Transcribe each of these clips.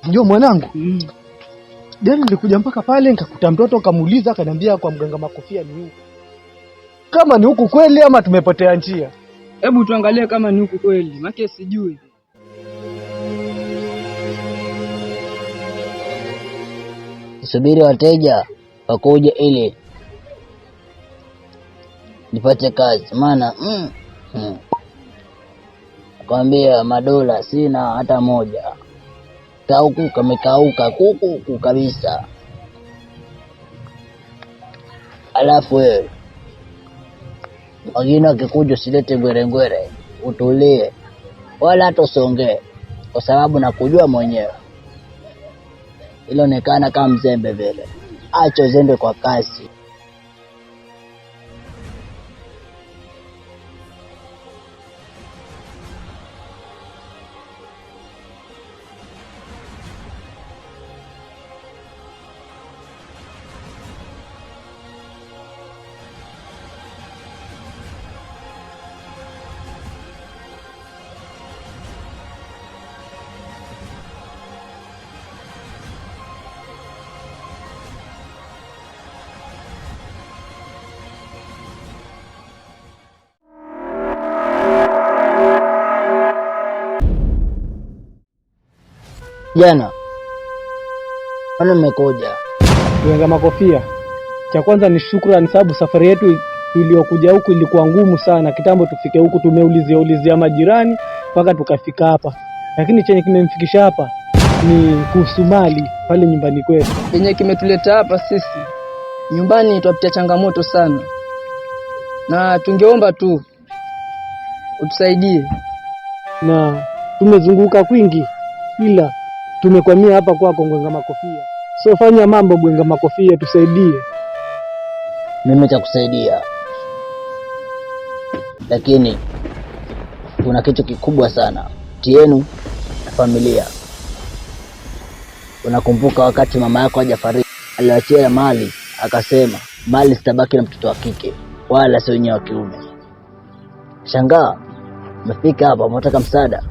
Ndio mwanangu. Jana nilikuja mpaka pale nikakuta mtoto, kamuuliza akaniambia kwa mganga Makofia ni huku. Kama ni huku kweli ama tumepotea njia? Hebu tuangalie kama ni huku kweli, maana sijui. Subiri wateja wakoje ili nipate kazi, maana kwambia madola sina hata moja. Kauku kamekauka kuku kabisa. Alafu wewe wengine wakikuja usilete ngwere, utulie wala hata usongee, kwa sababu nakujua mwenyewe. Ilionekana kama mzembe vile. Acha uzembe kwa kasi. Jana ana mmekuja mganga Makofia. Cha kwanza ni shukrani, sababu safari yetu iliyokuja huku ilikuwa ngumu sana. Kitambo tufike huku tumeulizia majirani mpaka tukafika hapa, lakini chenye kimemfikisha hapa ni kuhusu mali pale nyumbani kwetu. Yenye kimetuleta hapa sisi nyumbani, twapitia changamoto sana, na tungeomba tu utusaidie. Na tumezunguka kwingi ila tumekwamia hapa kwako mganga Makofia. So fanya mambo mganga Makofia, tusaidie. Mimi nitakusaidia, lakini kuna kitu kikubwa sana tienu na familia. Unakumbuka wakati mama yako hajafariki aliachia mali, akasema mali zitabaki na mtoto wa kike wala sio wenyewe wa kiume. Shangaa umefika hapa unataka msaada.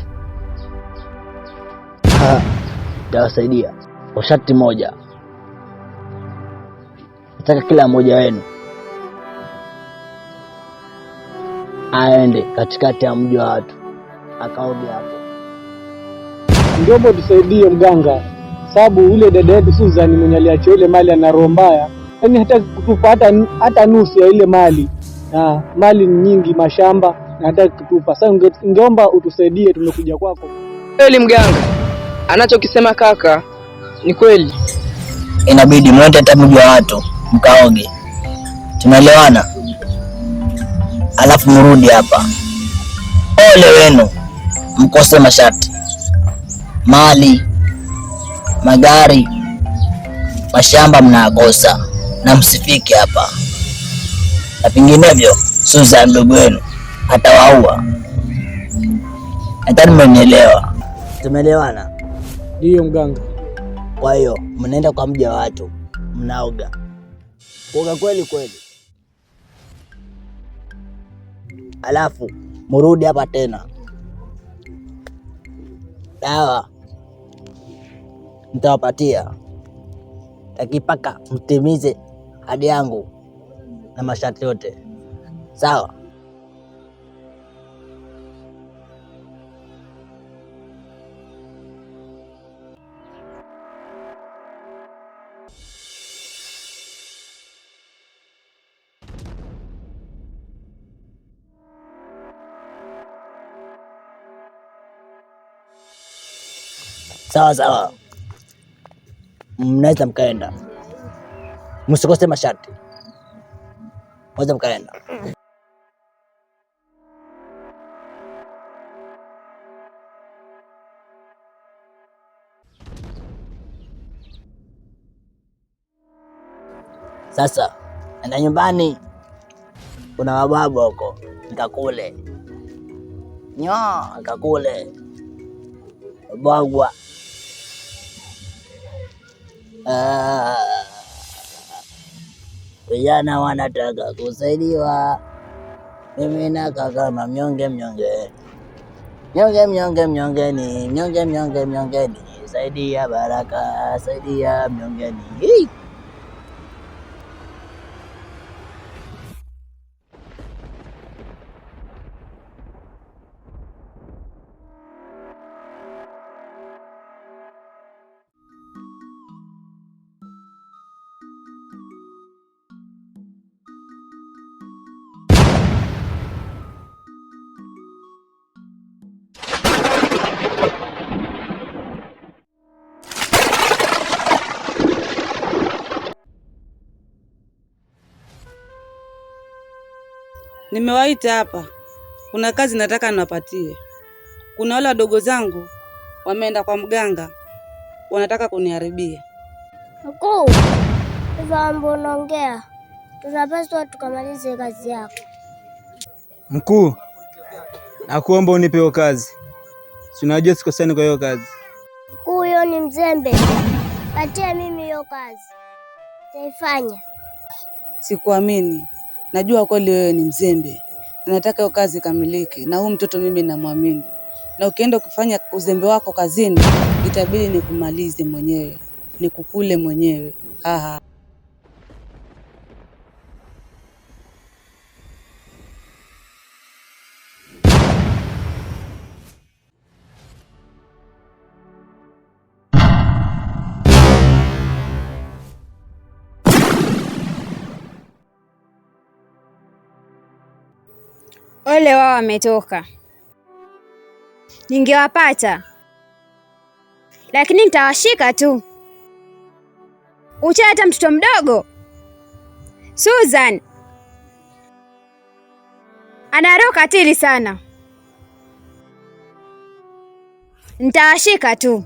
Tawasaidia kwa sharti moja. Nataka kila mmoja wenu aende katikati ya mji wa watu akaoge hapo. Ndio tusaidie mganga, sababu ule dada yetu Susan mwenye aliacha ile mali ana roho mbaya. Yaani hata kutupa hata nusu ya ile mali. Na mali ni nyingi, mashamba, na hata kutupa. Sasa ungeomba utusaidie, tumekuja kwako. Kweli mganga, anachokisema kaka ni kweli. Inabidi mwende hata mji wa watu mkaoge. Tunaelewana? Alafu mrudi hapa. Ole wenu mkose masharti. Mali, magari, mashamba mnakosa na msifike hapa. Na vinginevyo Susan ndugu wenu atawaua. Hata mmenielewa? Tumeelewana? Ndio mganga. Kwa hiyo mnaenda kwa mji wa watu mnaoga. Kuoga kweli kweli. Alafu murudi hapa tena. Dawa nitawapatia, takipaka mtimize hadi yangu na masharti yote, sawa? Sawa sawa, mnaweza mkaenda, msikose masharti. Wacha mkaenda. Sasa enda nyumbani, kuna wababu huko, nikakule kakule bwagwa. Vijana wanataka kusaidiwa, mimi nakaa kama mnyongeni, saidia Baraka, saidia mnyongeni. Nimewaita hapa, kuna kazi nataka niwapatie. Kuna wale wadogo zangu wameenda kwa mganga, wanataka kuniharibia. Mkuu, hivyo ambo unaongea, tunapaswa tukamalize kazi yako. Mkuu, nakuomba unipe hiyo kazi, si unajua sikosani kwa hiyo kazi. Mkuu, huyo ni mzembe, patia mimi hiyo kazi, taifanya. Sikuamini, najua kweli wewe ni mzembe. Nataka hiyo kazi kamilike, na huu mtoto mimi namwamini. Na ukienda ukifanya uzembe wako kazini, itabidi nikumalize mwenyewe, nikukule mwenyewe. Aha. Ole wao wametoka. Ningewapata, lakini nitawashika tu. Ucha hata mtoto mdogo Susan ana roho katili sana. Nitawashika tu.